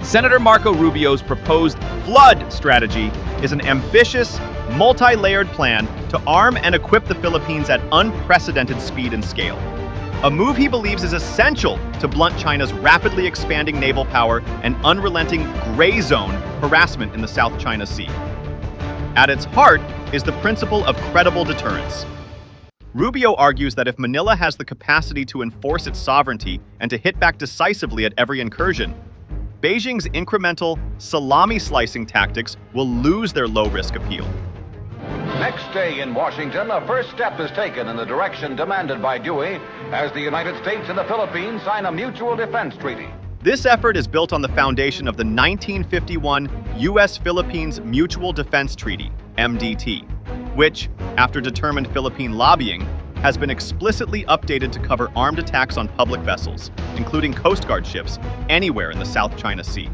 Senator Marco Rubio's proposed flood strategy is an ambitious, multi-layered plan to arm and equip the Philippines at unprecedented speed and scale. A move he believes is essential to blunt China's rapidly expanding naval power and unrelenting gray zone harassment in the South China Sea. At its heart is the principle of credible deterrence. Rubio argues that if Manila has the capacity to enforce its sovereignty and to hit back decisively at every incursion, Beijing's incremental, salami-slicing tactics will lose their low-risk appeal. Next day in Washington, a first step is taken in the direction demanded by Dewey as the United States and the Philippines sign a mutual defense treaty. This effort is built on the foundation of the 1951 U.S.-Philippines Mutual Defense Treaty, MDT, which, after determined Philippine lobbying, has been explicitly updated to cover armed attacks on public vessels, including Coast Guard ships, anywhere in the South China Sea.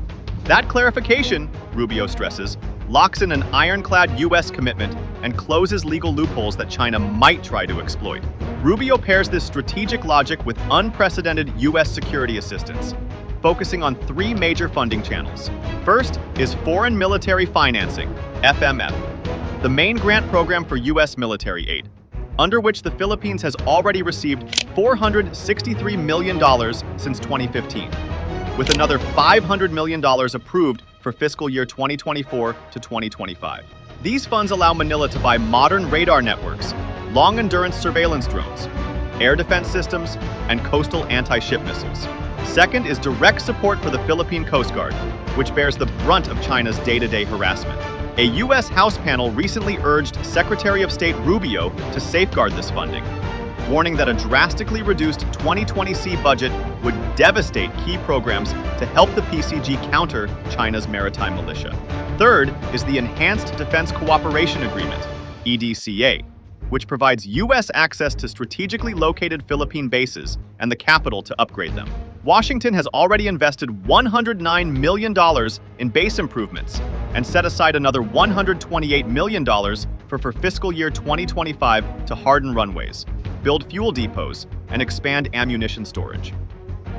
That clarification, Rubio stresses, locks in an ironclad U.S. commitment and closes legal loopholes that China might try to exploit. Rubio pairs this strategic logic with unprecedented U.S. security assistance, focusing on three major funding channels. First is Foreign Military Financing, FMF, the main grant program for U.S. military aid, under which the Philippines has already received $463 million since 2015, with another $500 million approved for fiscal year 2024 to 2025. These funds allow Manila to buy modern radar networks, long-endurance surveillance drones, air defense systems, and coastal anti-ship missiles. Second is direct support for the Philippine Coast Guard, which bears the brunt of China's day-to-day harassment. A U.S. House panel recently urged Secretary of State Rubio to safeguard this funding, warning that a drastically reduced 2020 budget would devastate key programs to help the PCG counter China's maritime militia. Third is the Enhanced Defense Cooperation Agreement, EDCA, which provides U.S. access to strategically located Philippine bases and the capital to upgrade them. Washington has already invested $109 million in base improvements and set aside another $128 million for fiscal year 2025 to harden runways, build fuel depots, and expand ammunition storage.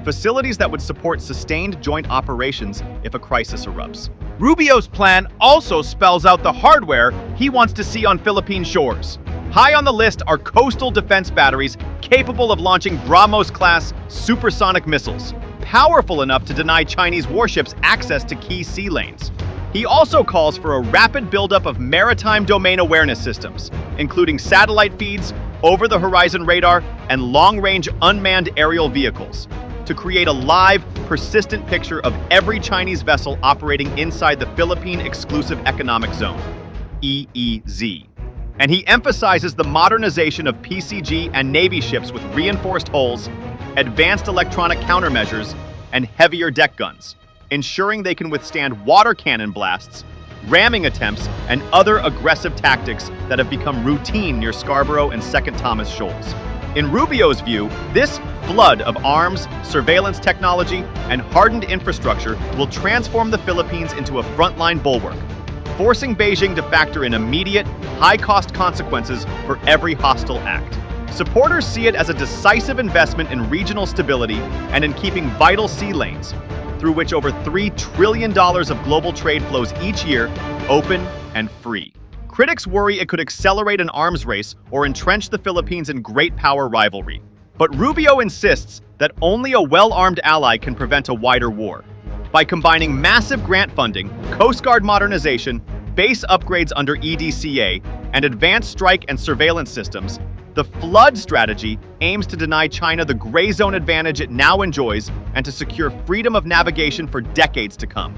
Facilities that would support sustained joint operations if a crisis erupts. Rubio's plan also spells out the hardware he wants to see on Philippine shores. High on the list are coastal defense batteries capable of launching BrahMos-class supersonic missiles, powerful enough to deny Chinese warships access to key sea lanes. He also calls for a rapid buildup of maritime domain awareness systems, including satellite feeds, over-the-horizon radar, and long-range unmanned aerial vehicles, to create a live, persistent picture of every Chinese vessel operating inside the Philippine Exclusive Economic Zone, EEZ. And he emphasizes the modernization of PCG and Navy ships with reinforced hulls, advanced electronic countermeasures, and heavier deck guns, ensuring they can withstand water cannon blasts, ramming attempts, and other aggressive tactics that have become routine near Scarborough and Second Thomas Shoals. In Rubio's view, this flood of arms, surveillance technology, and hardened infrastructure will transform the Philippines into a frontline bulwark, forcing Beijing to factor in immediate, high-cost consequences for every hostile act. Supporters see it as a decisive investment in regional stability and in keeping vital sea lanes, through which over $3 trillion of global trade flows each year, open and free. Critics worry it could accelerate an arms race or entrench the Philippines in great power rivalry. But Rubio insists that only a well-armed ally can prevent a wider war. By combining massive grant funding, Coast Guard modernization, base upgrades under EDCA, and advanced strike and surveillance systems, the flood strategy aims to deny China the gray zone advantage it now enjoys and to secure freedom of navigation for decades to come.